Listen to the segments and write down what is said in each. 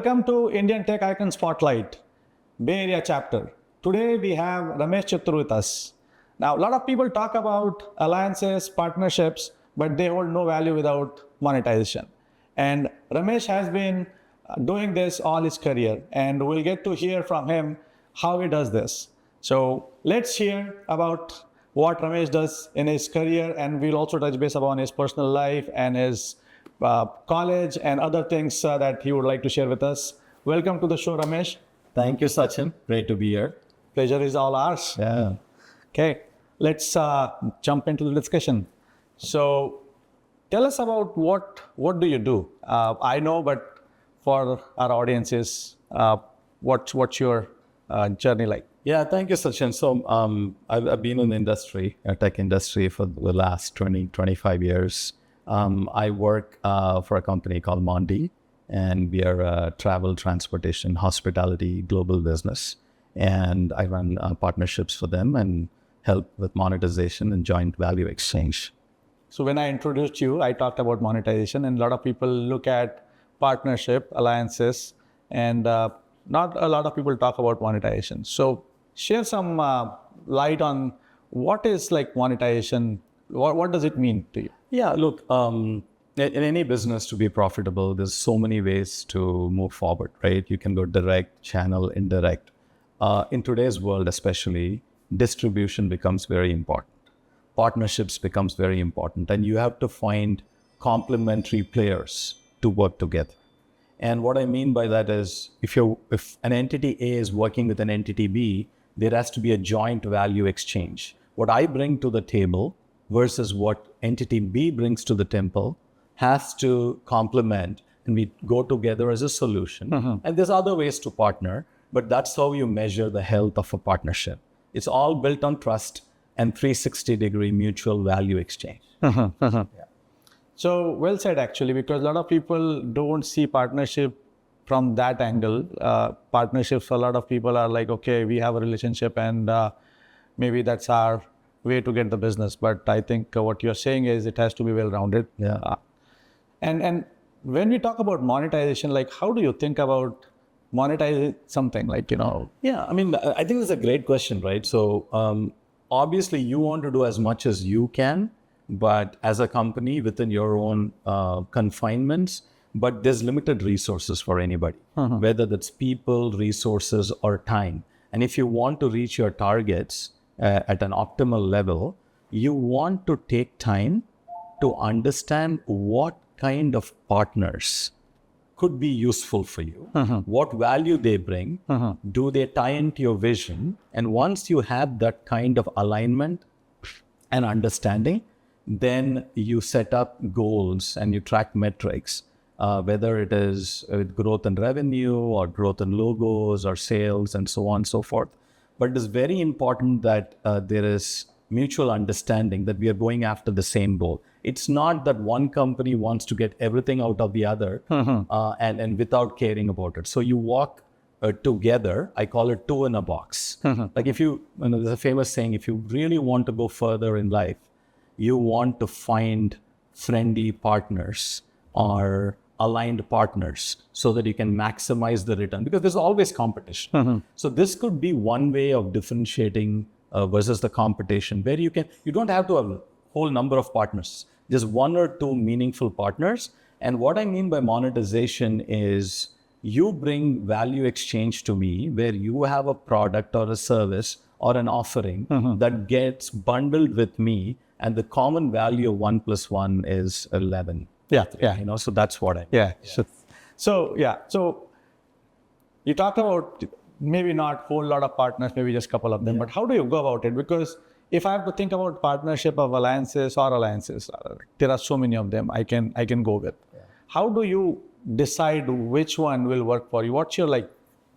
Welcome to Indian Tech Icon Spotlight, Bay Area chapter. Today we have Ramesh Chitor with us. Now, a lot of people talk about alliances, partnerships, but they hold no value without monetization. And Ramesh has been doing this all his career, and we'll get to hear from him how he does this. So let's hear about what Ramesh does in his career, and we'll also touch base upon his personal life and his college and other things that he would like to share with us. Welcome to the show, Ramesh. Thank you, Sachin. Great to be here. Pleasure is all ours. Yeah. Okay, let's jump into the discussion. So tell us about what do you do? I know, but for our audiences, what's your journey like? Yeah, thank you, Sachin. So I've been in the industry, tech industry for the last 25 years. I work for a company called Mondi, and we are a travel, transportation, hospitality, global business. And I run partnerships for them and help with monetization and joint value exchange. So when I introduced you, I talked about monetization, and a lot of people look at partnership, alliances, and not a lot of people talk about monetization. So share some light on what is like monetization. What does it mean to you? Yeah, look, in any business to be profitable, there's so many ways to move forward, right? You can go direct, channel, indirect. In today's world, especially, distribution becomes very important. Partnerships becomes very important, and you have to find complementary players to work together. And what I mean by that is, if an entity A is working with an entity B, there has to be a joint value exchange. What I bring to the table versus what entity B brings to the table has to complement, and we go together as a solution. And there's other ways to partner, but that's how you measure the health of a partnership. It's all built on trust and 360-degree mutual value exchange. Yeah. So well said, actually, because a lot of people don't see partnership from that angle. Partnerships, for a lot of people are like, okay, we have a relationship and maybe that's our way to get the business. But I think what you're saying is it has to be well-rounded. Yeah. And when we talk about monetization, like how do you think about monetizing something like, Yeah, I mean, I think that's a great question, right? So obviously you want to do as much as you can, but as a company within your own confinements, but there's limited resources for anybody, whether that's people, resources, or time. And if you want to reach your targets at an optimal level, you want to take time to understand what kind of partners could be useful for you, what value they bring, do they tie into your vision? And once you have that kind of alignment and understanding, then you set up goals and you track metrics, whether it is with growth in revenue or growth in logos or sales and so on and so forth. But it is very important that there is mutual understanding that we are going after the same goal. It's not that one company wants to get everything out of the other and without caring about it. So you walk together. I call it two in a box. Like there's a famous saying, if you really want to go further in life, you want to find friendly partners or aligned partners so that you can maximize the return, because there's always competition. So this could be one way of differentiating versus the competition, where you don't have to have a whole number of partners, just one or two meaningful partners. And what I mean by monetization is you bring value exchange to me where you have a product or a service or an offering that gets bundled with me, and the common value of 1 + 1 is 11. Yeah. So that's what I mean. Yeah. So you talked about maybe not whole lot of partners, maybe just a couple of them, but how do you go about it? Because if I have to think about partnership of alliances, there are so many of them I can go with. Yeah. How do you decide which one will work for you? What's your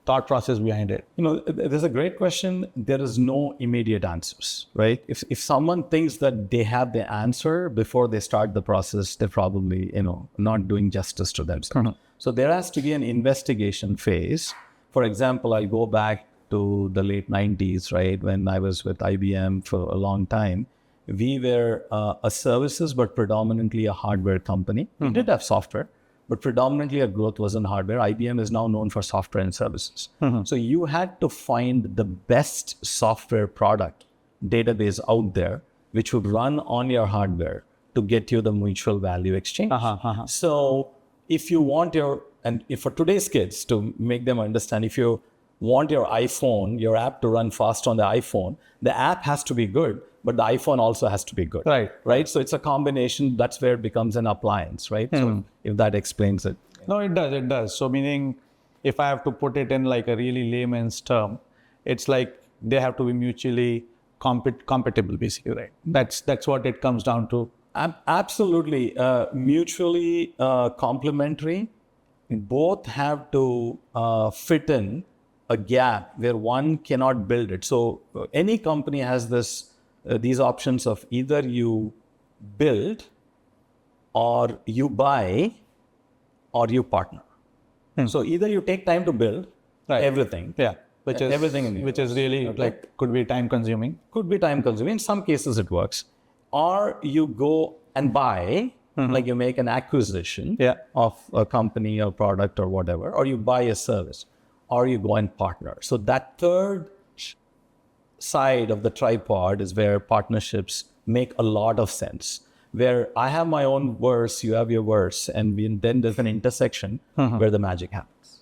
thought process behind it? There's a great question. There is no immediate answers, right? If someone thinks that they have the answer before they start the process, they're probably, not doing justice to themselves. So there has to be an investigation phase. For example, I go back to the late 90s, right? When I was with IBM for a long time, we were a services, but predominantly a hardware company. We did have software, but predominantly our growth was in hardware. IBM is now known for software and services. So you had to find the best software product database out there, which would run on your hardware to get you the mutual value exchange. So if you want if for today's kids, to make them understand, if you want your iPhone, your app to run fast on the iPhone, the app has to be good, but the iPhone also has to be good. Right. So it's a combination. That's where it becomes an appliance, right? So if that explains it. No, it does. It does. So meaning, if I have to put it in like a really layman's term, it's like they have to be mutually compatible, basically, right? That's what it comes down to. Absolutely. Mutually complementary. Both have to fit in a gap where one cannot build it. So any company has these options of either you build or you buy or you partner. So either you take time to build everything. Yeah. Which is everything which is really like could be time consuming. Could be time consuming. In some cases it works. Or you go and buy, like you make an acquisition of a company or product or whatever, or you buy a service, or you go and partner. So that third side of the tripod is where partnerships make a lot of sense. Where I have my own verse, you have your verse, and then there's an intersection where the magic happens.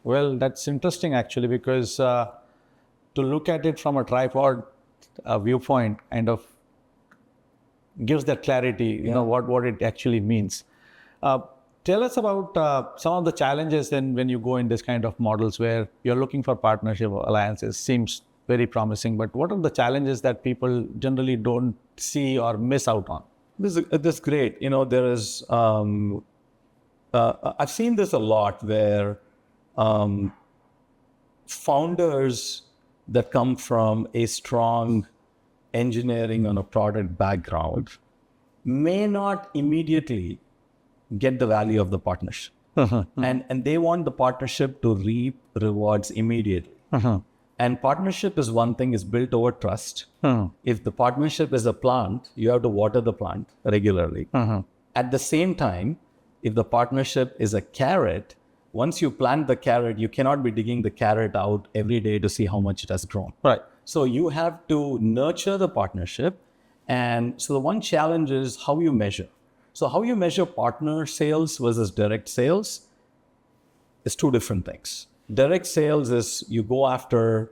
Well, that's interesting actually, because to look at it from a tripod viewpoint kind of gives that clarity, you know, what it actually means. Tell us about some of the challenges then when you go in this kind of models where you're looking for partnership or alliances. Seems very promising, but what are the challenges that people generally don't see or miss out on? This is great. You know, there is, I've seen this a lot where founders that come from a strong engineering on a product background may not immediately get the value of the partnership. And they want the partnership to reap rewards immediately. And partnership is one thing, is built over trust. If the partnership is a plant, you have to water the plant regularly. At the same time, if the partnership is a carrot, once you plant the carrot, you cannot be digging the carrot out every day to see how much it has grown. Right. So you have to nurture the partnership. And so the one challenge is how you measure. So how you measure partner sales versus direct sales is two different things. Direct sales is you go after,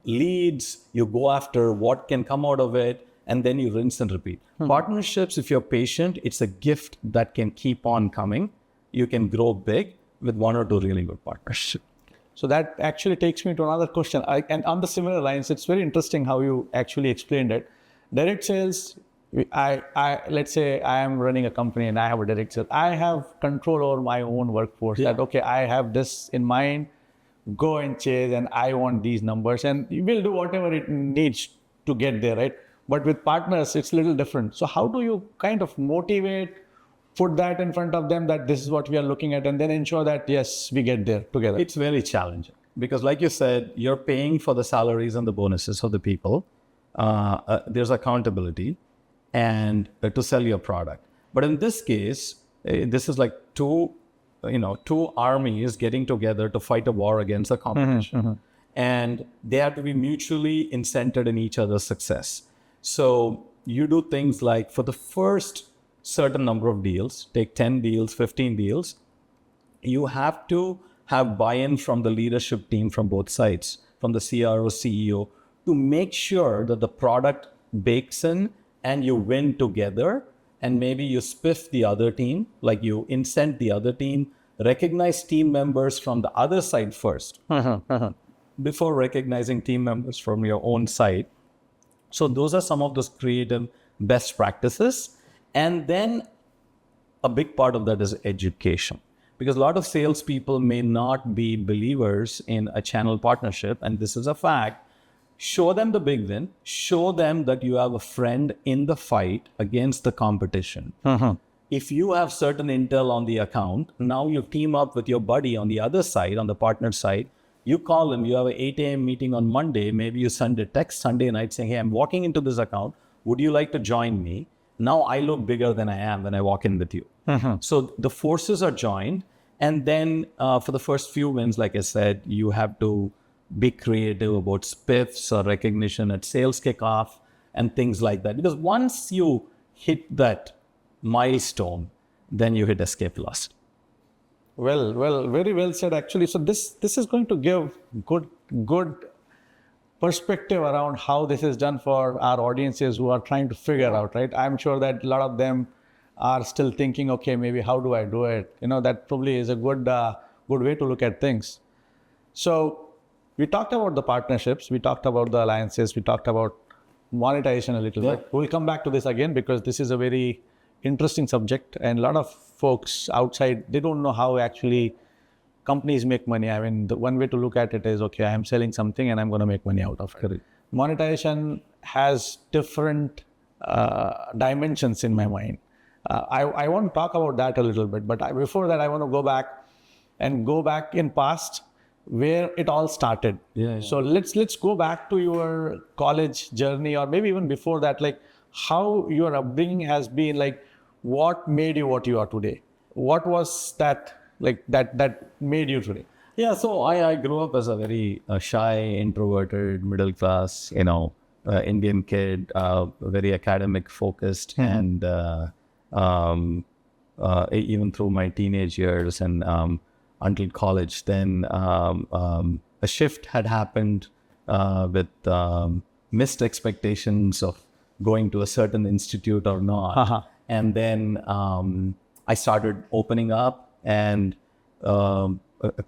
leads, you go after what can come out of it, and then you rinse and repeat. Partnerships, if you're patient, it's a gift that can keep on coming. You can grow big with one or two really good partnerships. So that actually takes me to another question. And on the similar lines, it's very interesting how you actually explained it. Direct sales, let's say I am running a company and I have a direct sale. I have control over my own workforce. That, okay, I have this in mind, go and chase, and I want these numbers, and you will do whatever it needs to get there, right? But with partners, it's a little different. So how do you kind of motivate, put that in front of them that this is what we are looking at, and then ensure that, yes, we get there together? It's very challenging because, like you said, you're paying for the salaries and the bonuses of the people. There's accountability and to sell your product. But in this case, this is like two armies getting together to fight a war against the competition. And they have to be mutually incented in each other's success. So you do things like, for the first certain number of deals, take 10 deals, 15 deals, you have to have buy-in from the leadership team from both sides, from the CRO, CEO, to make sure that the product bakes in and you win together. And maybe you spiff the other team, like you incent the other team, recognize team members from the other side first, before recognizing team members from your own side. So those are some of those creative best practices. And then a big part of that is education, because a lot of salespeople may not be believers in a channel partnership. And this is a fact. Show them the big win. Show them that you have a friend in the fight against the competition. If you have certain intel on the account, now you team up with your buddy on the other side, on the partner side. You call him, you have an 8 a.m. meeting on Monday. Maybe you send a text Sunday night saying, hey, I'm walking into this account. Would you like to join me? Now I look bigger than I am when I walk in with you. So the forces are joined. And then for the first few wins, like I said, you have to be creative about spiffs or recognition at sales kickoff and things like that. Because once you hit that milestone, then you hit escape velocity. Well, very well said, actually. So this is going to give good perspective around how this is done for our audiences who are trying to figure out, right? I'm sure that a lot of them are still thinking, okay, maybe how do I do it? That probably is a good way to look at things. So we talked about the partnerships, we talked about the alliances, we talked about monetization a little bit. We'll come back to this again because this is a very interesting subject, and a lot of folks outside, they don't know how actually companies make money. I mean, the one way to look at it is, okay, I'm selling something and I'm going to make money out of it. Correct. Monetization has different dimensions in my mind. I want to talk about that a little bit, but before that, I want to go back in past where it all started. So let's go back to your college journey, or maybe even before that, like how your upbringing has been, like what made you what you are today? What was that like that made you today? Yeah, so I grew up as a very shy, introverted, middle class, Indian kid, very academic focused, and even through my teenage years and until college. Then a shift had happened with missed expectations of going to a certain institute or not. And then I started opening up and a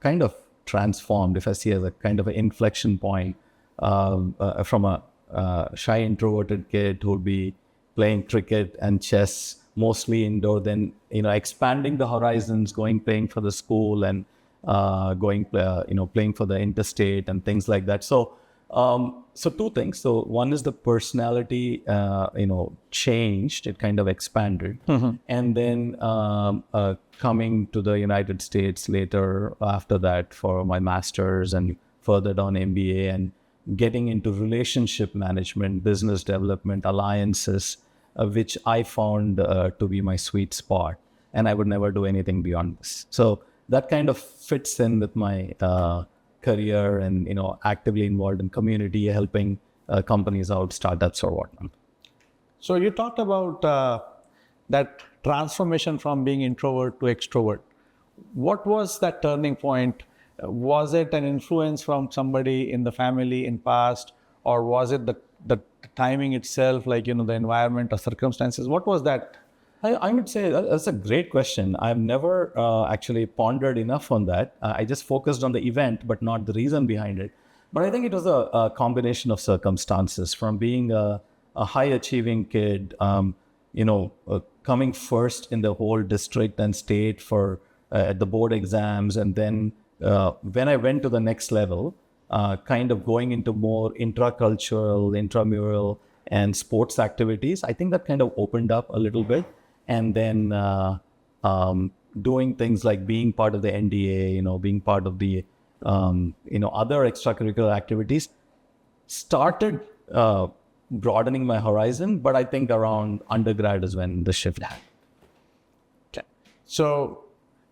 kind of transformed, if I see as a kind of an inflection point from a shy introverted kid who would be playing cricket and chess mostly indoor, then expanding the horizons, playing for the school and playing for the interstate and things like that. So two things. So one is the personality changed, it kind of expanded. And then coming to the United States later after that for my master's and further down MBA, and getting into relationship management, business development, alliances, which I found to be my sweet spot. And I would never do anything beyond this. So that kind of fits in with my career and, actively involved in community, helping companies out, startups or whatnot. So you talked about that transformation from being introvert to extrovert. What was that turning point? Was it an influence from somebody in the family in past, or was it the timing itself, like, the environment or circumstances? What was that? I would say that's a great question. I've never actually pondered enough on that. I just focused on the event, but not the reason behind it. But I think it was a combination of circumstances, from being a high achieving kid, coming first in the whole district and state for at the board exams. And then when I went to the next level, kind of going into more intracultural, intramural and sports activities, I think that kind of opened up a little bit. And then doing things like being part of the NDA, being part of the, other extracurricular activities started broadening my horizon. But I think around undergrad is when the shift happened. Okay. So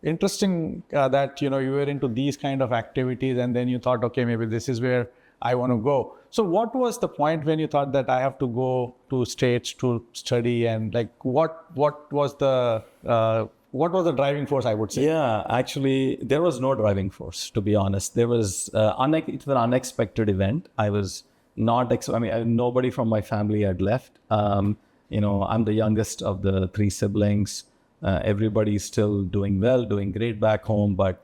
interesting that, you were into these kind of activities and then you thought, okay, maybe this is where I want to go. So what was the point when you thought that I have to go to States to study, and like what was the driving force, I would say? Yeah, actually, there was no driving force, to be honest. There was it's an unexpected event. I was not, nobody from my family had left. I'm the youngest of the three siblings. Everybody's still doing well, doing great back home, but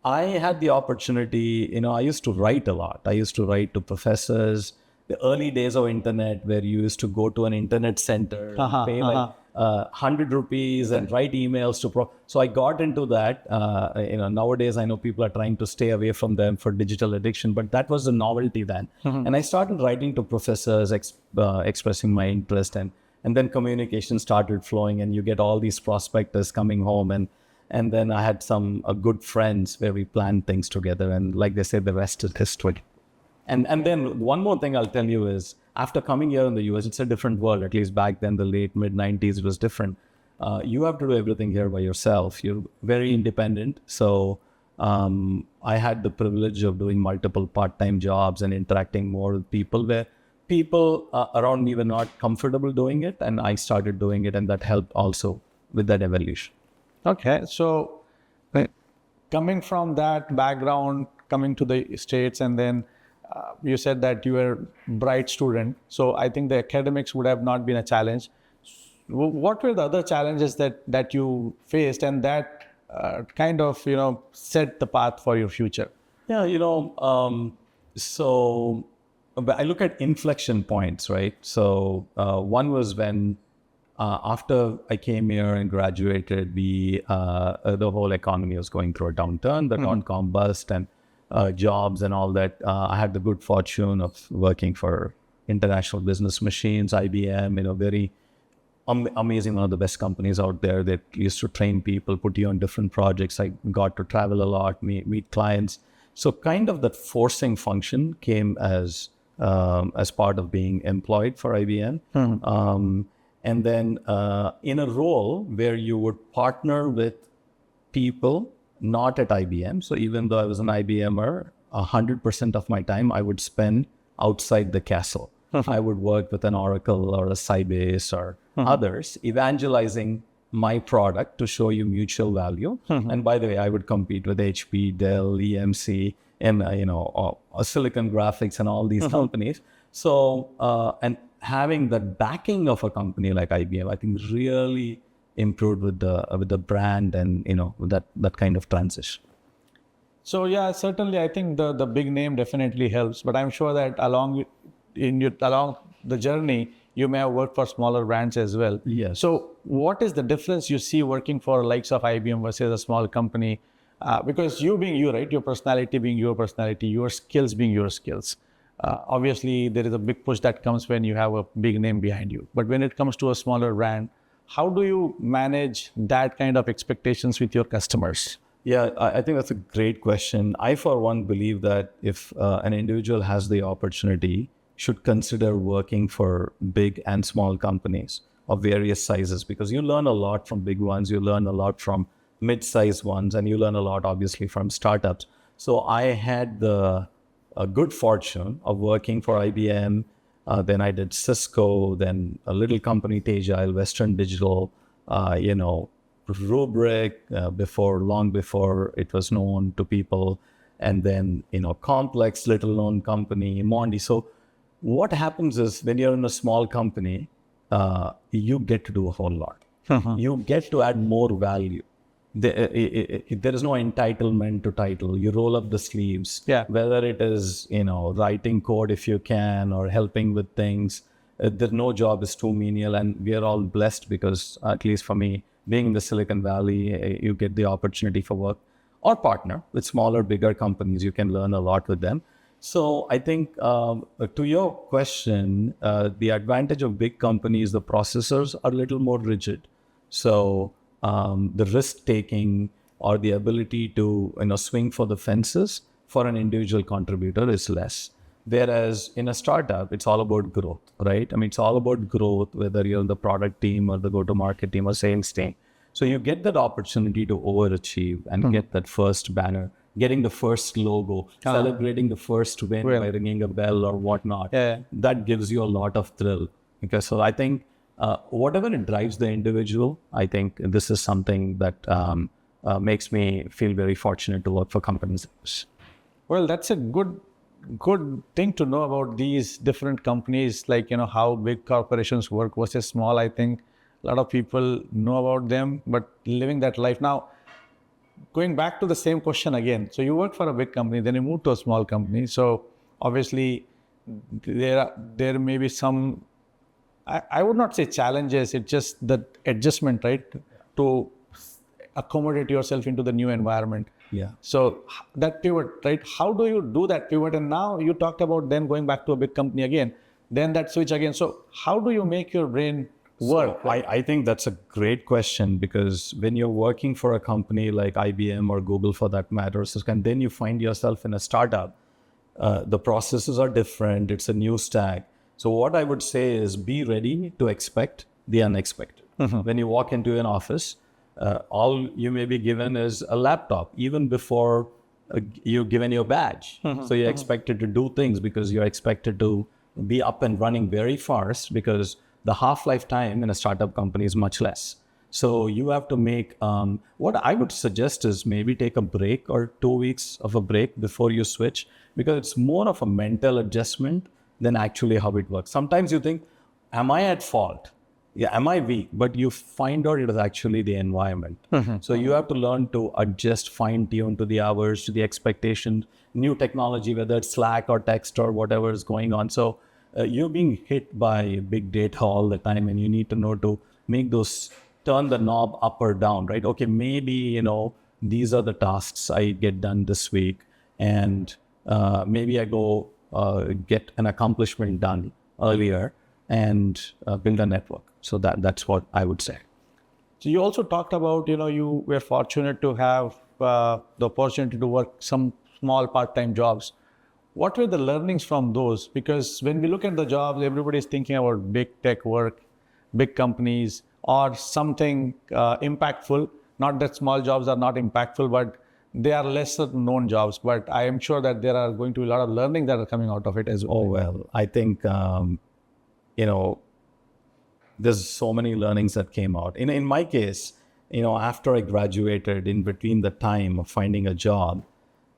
I had the opportunity, I used to write a lot. I used to write to professors. The early days of internet, where you used to go to an internet center, pay like 100 rupees and write emails to So I got into that. Nowadays I know people are trying to stay away from them for digital addiction, but that was a novelty then. And I started writing to professors, expressing my interest, and then communication started flowing, and you get all these prospectors coming home, and then I had some good friends where we planned things together, and like they say, the rest is history. And then one more thing I'll tell you is, after coming here in the US, it's a different world. At least back then, the late mid-90s, it was different. you have to do everything here by yourself. You're very independent. So I had the privilege of doing multiple part-time jobs and interacting more with people where people around me were not comfortable doing it. And I started doing it, and that helped also with that evolution. Okay, so coming from that background, coming to the States, and then you said that you were a bright student. So I think the academics would have not been a challenge. What were the other challenges that you faced, and that kind of set the path for your future? Yeah, so but I look at inflection points, right? So one was when after I came here and graduated, the whole economy was going through a downturn, the dot-com bust and jobs and all that. I had the good fortune of working for international business machines, IBM, very amazing, one of the best companies out there that used to train people, put you on different projects. I got to travel a lot, meet clients. So kind of that forcing function came as part of being employed for IBM. And then in a role where you would partner with people not at IBM. So even though I was an IBMer, 100% of my time I would spend outside the castle. I would work with an Oracle or a Sybase or others, evangelizing my product to show you mutual value. And by the way, I would compete with HP, Dell, EMC, and Silicon Graphics and all these companies. So and having the backing of a company like IBM, I think really improved with the brand and that kind of transition. So yeah, certainly I think the big name definitely helps, but I'm sure that along the journey you may have worked for smaller brands as well. Yes. So what is the difference you see working for likes of IBM versus a small company? Because you being you, right? Your personality being your personality, your skills being your skills. Obviously, there is a big push that comes when you have a big name behind you. But when it comes to a smaller brand, how do you manage that kind of expectations with your customers? Yeah, I think that's a great question. I, for one, believe that if an individual has the opportunity, should consider working for big and small companies of various sizes, because you learn a lot from big ones, you learn a lot from mid-sized ones, and you learn a lot, obviously, from startups. So I had the good fortune of working for IBM. Then I did Cisco, then a little company, Tejile, Western Digital, Rubrik, long before it was known to people. And then, Complex, little known company, Mondi. So what happens is when you're in a small company, you get to do a whole lot. You get to add more value. There is no entitlement to title. You roll up the sleeves. Yeah. Whether it is, writing code if you can, or helping with things, no job is too menial. And we are all blessed because, at least for me, being in the Silicon Valley, you get the opportunity for work or partner with smaller, bigger companies. You can learn a lot with them. So I think to your question, the advantage of big companies, the processors are a little more rigid. So the risk taking or the ability to swing for the fences for an individual contributor is less. Whereas in a startup, it's all about growth, right? I mean, it's all about growth, whether you're the product team or the go-to-market team or sales team. So you get that opportunity to overachieve and get that first banner, getting the first logo, celebrating the first win by ringing a bell or whatnot. Yeah. That gives you a lot of thrill. Okay, so I think whatever it drives the individual, I think this is something that makes me feel very fortunate to work for companies. Well, that's a good thing to know about these different companies, like how big corporations work versus small. I think a lot of people know about them, but living that life now. Going back to the same question again. So you work for a big company, then you move to a small company. So obviously there may be some, I would not say challenges, it's just the adjustment, right? To accommodate yourself into the new environment. Yeah. So that pivot, right? How do you do that pivot? And now you talked about then going back to a big company again, then that switch again. So how do you make your brain work? So I think that's a great question, because when you're working for a company like IBM or Google for that matter, and then you find yourself in a startup, the processes are different. It's a new stack. So what I would say is be ready to expect the unexpected. When you walk into an office, all you may be given is a laptop, even before you're given your badge. So you're expected to do things because you're expected to be up and running very fast, because the half-life time in a startup company is much less. So you have to make, what I would suggest is maybe take a break or 2 weeks of a break before you switch, because it's more of a mental adjustment than actually how it works. Sometimes you think, am I at fault? Yeah, am I weak? But you find out it is actually the environment. So you have to learn to adjust, fine tune to the hours, to the expectations, new technology, whether it's Slack or text or whatever is going on. So you're being hit by big data all the time, and you need to know to make those, turn the knob up or down, right? Okay, maybe, these are the tasks I get done this week, and maybe I go get an accomplishment done earlier and build a network. So that's what I would say. So you also talked about, you were fortunate to have the opportunity to work some small part-time jobs. What were the learnings from those? Because when we look at the jobs, everybody's thinking about big tech work, big companies, or something impactful. Not that small jobs are not impactful, but they are lesser known jobs. But I am sure that there are going to be a lot of learning that are coming out of it as well. Oh, well, I think, there's so many learnings that came out. In my case, after I graduated, in between the time of finding a job,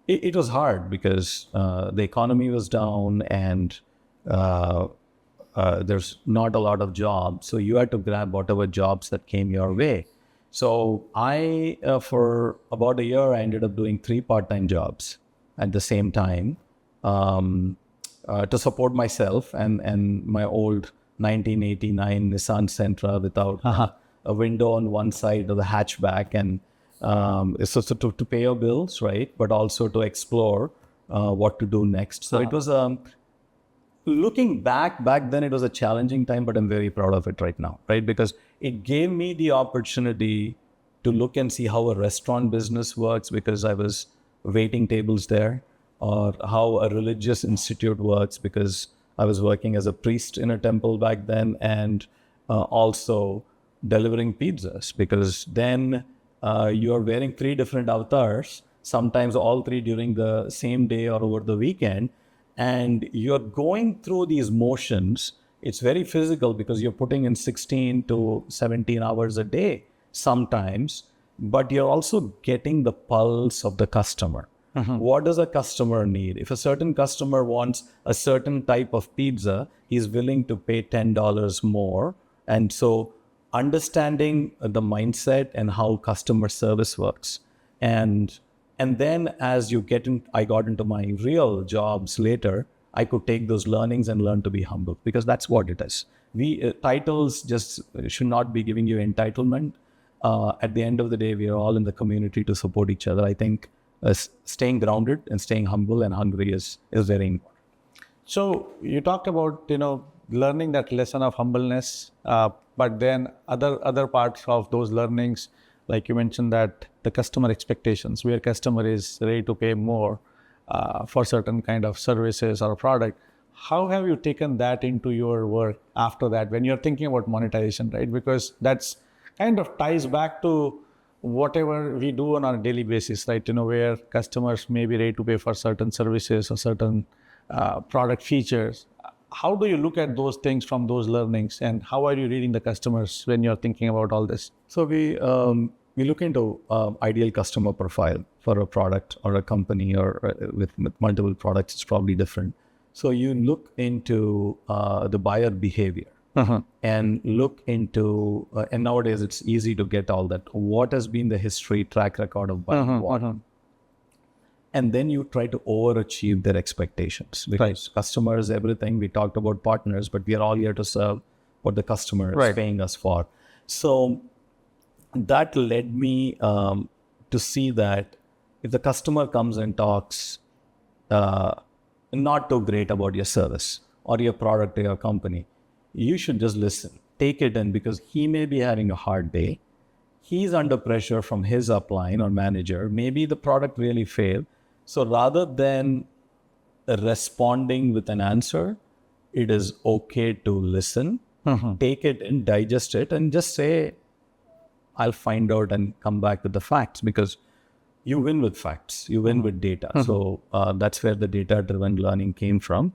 it was hard because the economy was down, and there's not a lot of jobs. So you had to grab whatever jobs that came your way. So I, for about a year, I ended up doing 3 part-time jobs at the same time to support myself and my old 1989 Nissan Sentra without a window on one side of the hatchback, and so to pay your bills, right? But also to explore what to do next. So it was looking back then it was a challenging time, but I'm very proud of it right now, right? Because it gave me the opportunity to look and see how a restaurant business works, because I was waiting tables there, or how a religious institute works, because I was working as a priest in a temple back then, and also delivering pizzas, because then you're wearing 3 different avatars, sometimes all 3 during the same day or over the weekend, and you're going through these motions. It's very physical because you're putting in 16 to 17 hours a day sometimes, but you're also getting the pulse of the customer. What does a customer need? If a certain customer wants a certain type of pizza, he's willing to pay $10 more. And so understanding the mindset and how customer service works. And then as you get in, I got into my real jobs later, I could take those learnings and learn to be humble, because that's what it is. Titles just should not be giving you entitlement. At the end of the day, we are all in the community to support each other. I think staying grounded and staying humble and hungry is very important. So you talked about, learning that lesson of humbleness, but then other parts of those learnings, like you mentioned that the customer expectations, where customer is ready to pay more for certain kind of services or product. How have you taken that into your work after that, when you're thinking about monetization, right? Because that's kind of ties back to whatever we do on a daily basis, right? Where customers may be ready to pay for certain services or certain product features. How do you look at those things from those learnings, and how are you reading the customers when you're thinking about all this? So we look into ideal customer profile for a product or a company, or with multiple products, it's probably different. So you look into the buyer behavior. And look into, and nowadays it's easy to get all that. What has been the history, track record of buying what? And then you try to overachieve their expectations, because customers, everything. We talked about partners, but we are all here to serve what the customer is paying us for. So that led me to see that if the customer comes and talks not too great about your service or your product or your company, you should just listen, take it in, because he may be having a hard day. He's under pressure from his upline or manager. Maybe the product really failed. So rather than responding with an answer, it is okay to listen take it and digest it and just say, I'll find out and come back with the facts, because you win with facts, you win with data. So that's where the data-driven learning came from.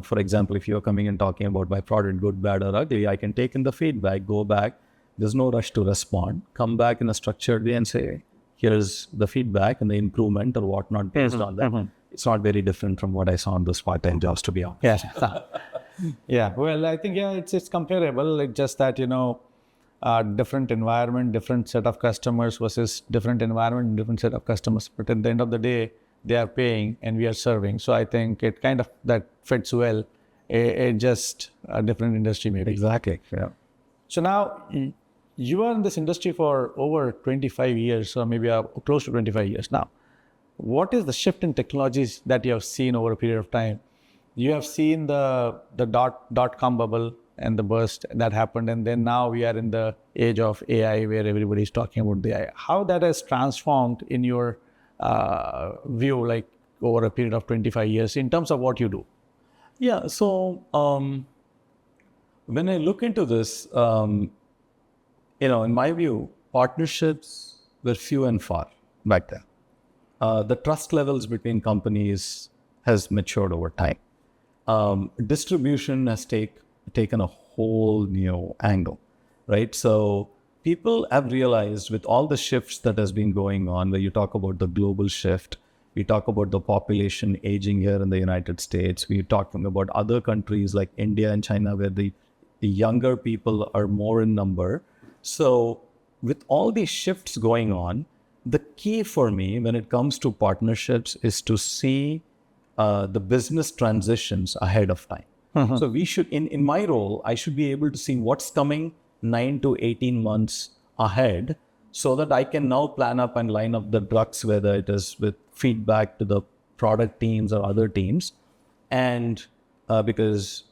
For example, if you're coming and talking about my product, good, bad, or ugly, I can take in the feedback, go back. There's no rush to respond. Come back in a structured way and say, here's the feedback and the improvement or whatnot based on that. It's not very different from what I saw on those part-time jobs, to be honest. Yeah. Yeah. Well, I think, it's comparable. Like just that, different environment, different set of customers versus different environment, different set of customers. But at the end of the day, they are paying and we are serving. So I think it kind of that fits well. Just a different industry maybe. Exactly. Yeah. So now you are in this industry for over 25 years or maybe close to 25 years now. What is the shift in technologies that you have seen over a period of time? You have seen the dot-com bubble and the burst that happened, and then now we are in the age of AI where everybody is talking about the AI. How that has transformed in your view, like over a period of 25 years in terms of what you do? Yeah. So when I look into this, in my view, partnerships were few and far back then. The trust levels between companies has matured over time. Distribution has taken a whole new angle, right? So people have realized with all the shifts that has been going on, where you talk about the global shift, we talk about the population aging here in the United States, we're talking about other countries like India and China, where the younger people are more in number. So with all these shifts going on, the key for me when it comes to partnerships is to see the business transitions ahead of time. So we should, in my role, I should be able to see what's coming 9 to 18 months ahead, so that I can now plan up and line up the drugs, whether it is with feedback to the product teams or other teams. And because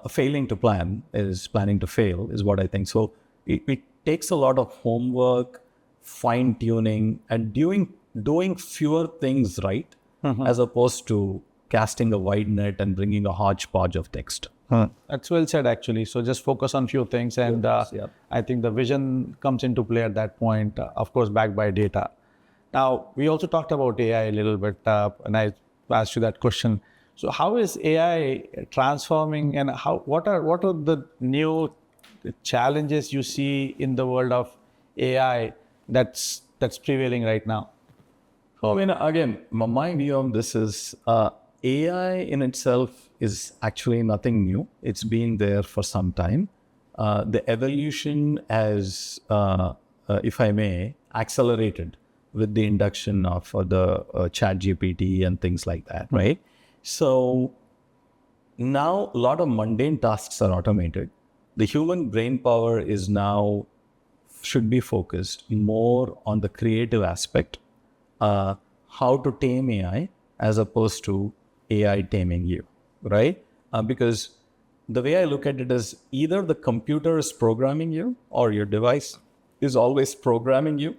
failing to plan is planning to fail is what I think. So it takes a lot of homework, fine tuning, and doing fewer things right, as opposed to casting a wide net and bringing a hodgepodge of text. That's well said, actually. So just focus on few things, and I think the vision comes into play at that point, of course, backed by data. Now, we also talked about AI a little bit, and I asked you that question. So how is AI transforming, and what are the new challenges you see in the world of AI that's prevailing right now? So, again, my view on this is AI in itself is actually nothing new. It's been there for some time. The evolution has, if I may, accelerated with the induction of the ChatGPT and things like that, right? So now a lot of mundane tasks are automated. The human brain power is now should be focused more on the creative aspect, how to tame AI as opposed to AI taming you, right? Because the way I look at it is either the computer is programming you or your device is always programming you,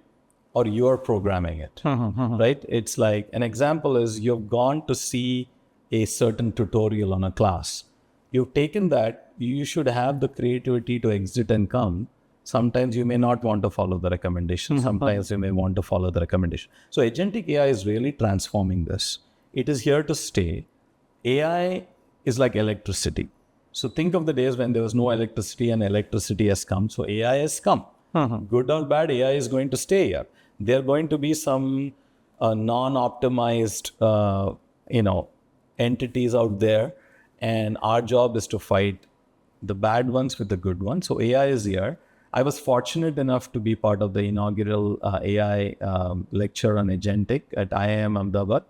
or you're programming it, right? It's like, an example is you've gone to see a certain tutorial on a class. You've taken that, you should have the creativity to exit and come. Sometimes you may not want to follow the recommendation. Sometimes you may want to follow the recommendation. So Agentic AI is really transforming this. It is here to stay. AI is like electricity. So think of the days when there was no electricity and electricity has come. So AI has come. Good or bad, AI is going to stay here. There are going to be some non-optimized, entities out there. And our job is to fight the bad ones with the good ones. So AI is here. I was fortunate enough to be part of the inaugural AI lecture on Agentic at IIM Ahmedabad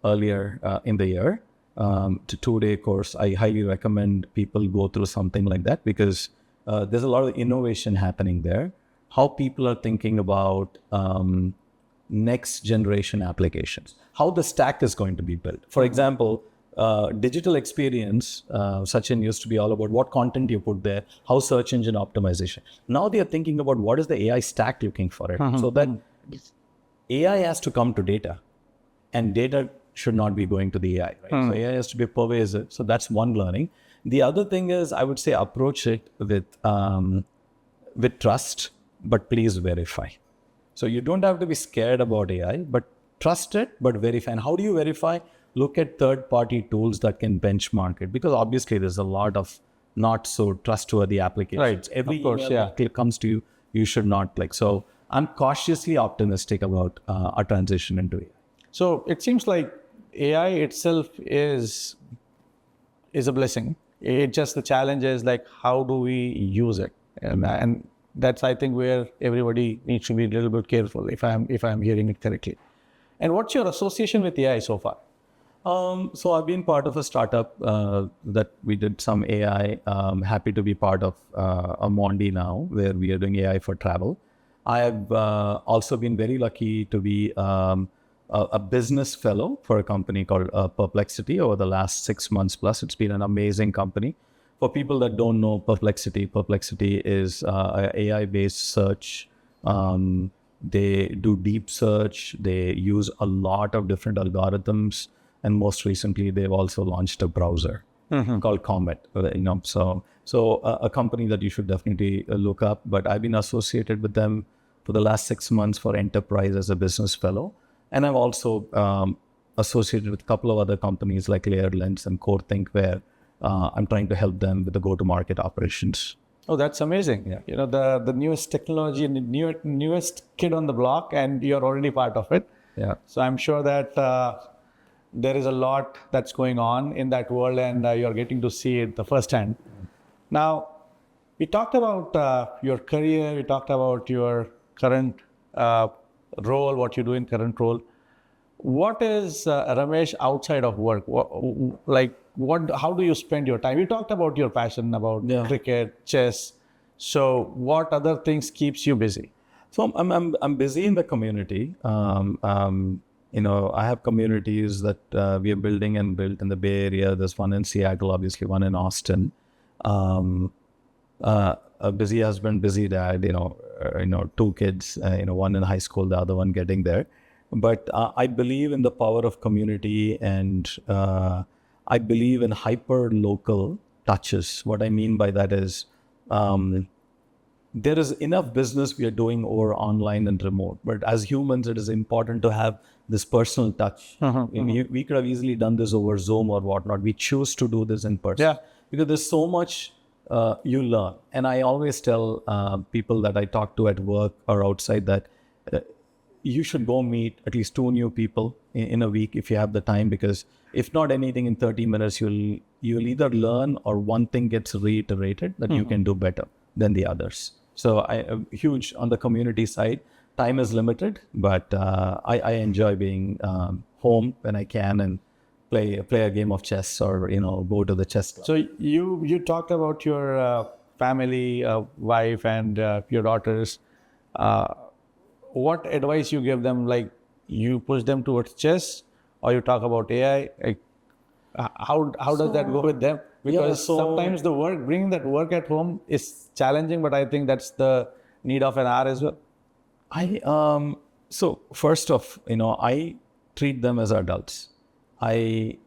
earlier in the year. To 2-day course. I highly recommend people go through something like that, because there's a lot of innovation happening there. How people are thinking about next generation applications, how the stack is going to be built. For example, digital experience, Sachin, used to be all about what content you put there, how search engine optimization. Now they are thinking about what is the AI stack looking for it. So that AI has to come to data, and data should not be going to the AI, right? So AI has to be pervasive. So that's one learning. The other thing is, I would say approach it with trust, but please verify. So you don't have to be scared about AI, but trust it, but verify. And how do you verify? Look at third-party tools that can benchmark it, because obviously there's a lot of not so trustworthy applications. Right. Every Of course, email that comes to you, you should not click. So I'm cautiously optimistic about a transition into AI. So it seems like AI itself is a blessing. It just the challenge is like how do we use it, and that's I think where everybody needs to be a little bit careful. If I'm hearing it correctly. And what's your association with AI so far? So I've been part of a startup that we did some AI. Happy to be part of a Mondi now, where we are doing AI for travel. I have also been very lucky to be a business fellow for a company called Perplexity over the last 6 months plus. It's been an amazing company. For people that don't know Perplexity is an AI-based search. They do deep search. They use a lot of different algorithms. And most recently, they've also launched a browser called Comet. So a company that you should definitely look up. But I've been associated with them for the last 6 months for enterprise as a business fellow. And I've also associated with a couple of other companies like Layered Lens and CoreThink, where I'm trying to help them with the go-to-market operations. Oh, that's amazing. Yeah. You know, the newest technology and the newest kid on the block, and you're already part of it. Yeah. So I'm sure that there is a lot that's going on in that world, and you're getting to see it the first hand. Now, we talked about your career. We talked about your current role, what you do in current role. What is Ramesh outside of work? How do you spend your time? You talked about your passion about cricket, chess. So what other things keeps you busy? So I'm busy in the community. I have communities that we are building and built in the Bay Area. There's one in Seattle, obviously, one in Austin. A busy husband, busy dad. 2 kids. One in high school, the other one getting there. But I believe in the power of community, and I believe in hyper local touches. What I mean by that is there is enough business we are doing over online and remote, but as humans, it is important to have this personal touch. We could have easily done this over Zoom or whatnot. We choose to do this in person because there's so much you learn. And I always tell people that I talk to at work or outside that you should go meet at least 2 new people in a week if you have the time, because if not anything, in 30 minutes, you'll either learn or one thing gets reiterated that you can do better than the others. So I am huge on the community side. Time is limited, but I enjoy being home when I can and play a game of chess or go to the chess club. So you talked about your family, wife, and your daughters. What advice you give them? Like you push them towards chess, or you talk about AI? Like, how does that go with them? Because sometimes bringing that work at home is challenging, but I think that's the need of an hour as well. So first off, I treat them as adults. They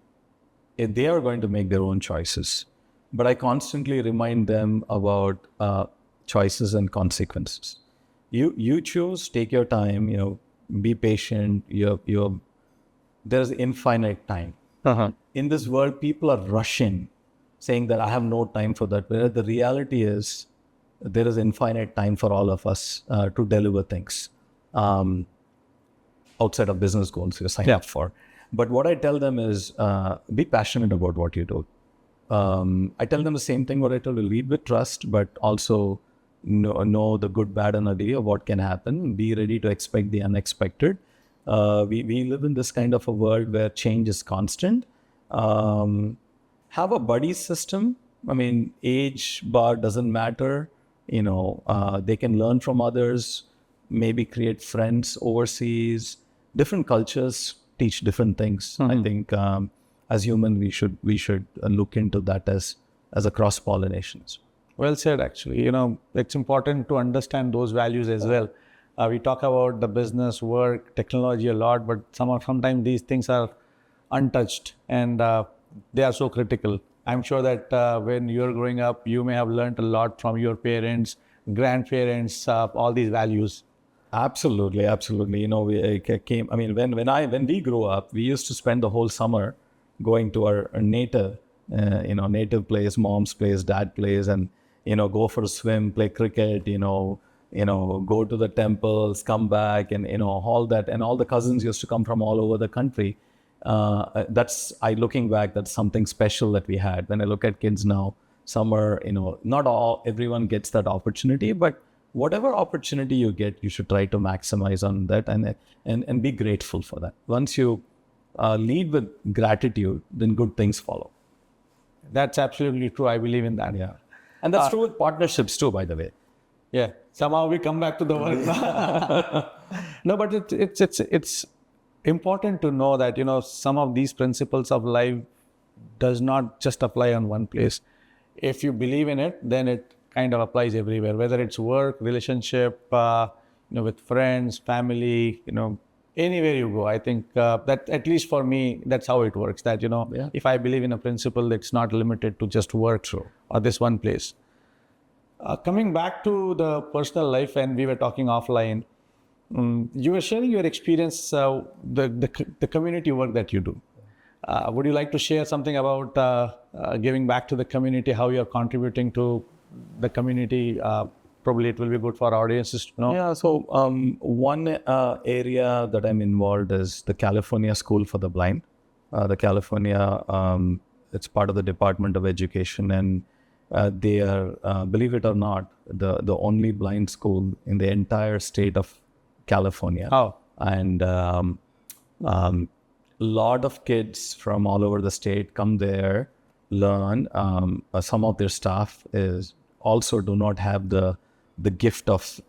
are going to make their own choices, but I constantly remind them about choices and consequences. You choose, take your time, be patient. There's infinite time. In this world, people are rushing, saying that I have no time for that. Whereas the reality is there is infinite time for all of us to deliver things outside of business goals you sign up for. But what I tell them is be passionate about what you do. I tell them the same thing what I tell you, lead with trust, but also know the good, bad, and ugly of what can happen. Be ready to expect the unexpected. We live in this kind of a world where change is constant. Have a buddy system. I mean, age bar doesn't matter. They can learn from others, maybe create friends overseas. Different cultures teach different things. I think as humans, we should look into that as a cross-pollination. Well said, actually. It's important to understand those values as well. We talk about the business, work, technology a lot, but sometimes these things are untouched and they are so critical. I'm sure that when you're growing up, you may have learned a lot from your parents, grandparents, all these values. Absolutely, absolutely. When we grew up, we used to spend the whole summer going to our native, native place, mom's place, dad place, and go for a swim, play cricket, go to the temples, come back, and all that. And all the cousins used to come from all over the country. Looking back, that's something special that we had. When I look at kids now, some are, not everyone gets that opportunity, but whatever opportunity you get, you should try to maximize on that and be grateful for that. Once you lead with gratitude, then good things follow. That's absolutely true. I believe in that. Yeah. And that's true with partnerships too, by the way. Yeah. Somehow we come back to the work. No, but it's important to know that, some of these principles of life does not just apply on one place. If you believe in it, then it kind of applies everywhere, whether it's work, relationship, with friends, family, anywhere you go. I think that, at least for me, that's how it works. That, if I believe in a principle, it's not limited to just work or this one place. Coming back to the personal life, and we were talking offline, you were sharing your experience, the community work that you do. Would you like to share something about giving back to the community, how you're contributing to the community? Probably it will be good for our audiences to know. Yeah, so one area that I'm involved is the California School for the Blind. The California, it's part of the Department of Education, and they are, believe it or not, the only blind school in the entire state of California. Oh. And lot of kids from all over the state come there, learn. Some of their staff also do not have the gift of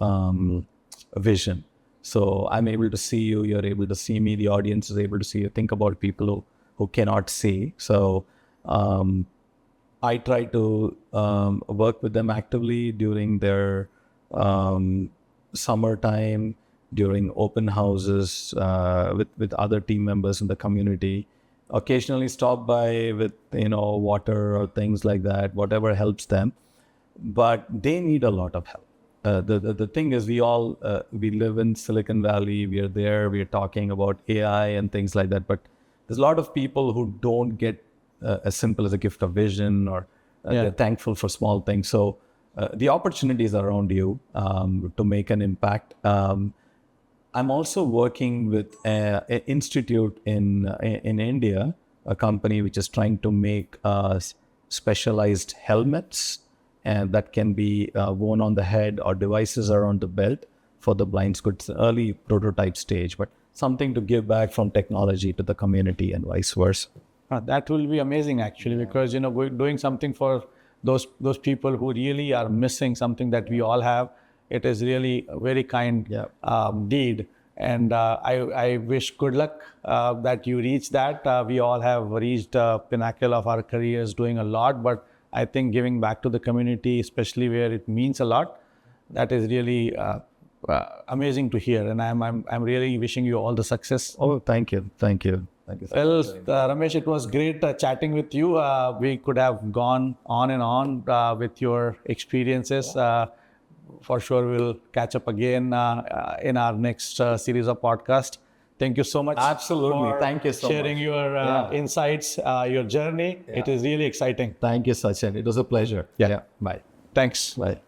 vision. So I'm able to see you, you're able to see me, the audience is able to see you. Think about people who cannot see. So I try to work with them actively during their summertime, during open houses with other team members in the community. Occasionally stop by with water or things like that, whatever helps them. But they need a lot of help. The thing is, we live in Silicon Valley. We are there. We are talking about AI and things like that. But there's a lot of people who don't get as simple as a gift of vision, or they're thankful for small things. So the opportunities are around you to make an impact. I'm also working with an institute in India, a company which is trying to make specialized helmets, and that can be worn on the head or devices around the belt for the blind. It's an early prototype stage, but something to give back from technology to the community and vice versa. That will be amazing, actually, because doing something for those people who really are missing something that we all have. It is really a very kind deed, and I wish good luck that you reach that. We all have reached the pinnacle of our careers doing a lot, but I think giving back to the community, especially where it means a lot, that is really amazing to hear. And I'm really wishing you all the success. Oh, thank you. Thank you. Thank you so Well, much. Ramesh, it was great chatting with you. We could have gone on and on with your experiences. For sure, we'll catch up again in our next series of podcasts. Thank you so much. Absolutely. For Thank you so sharing much. your insights, your journey. It is really exciting. Thank you, Sachin. It was a pleasure. Yeah. Bye. Thanks. Bye.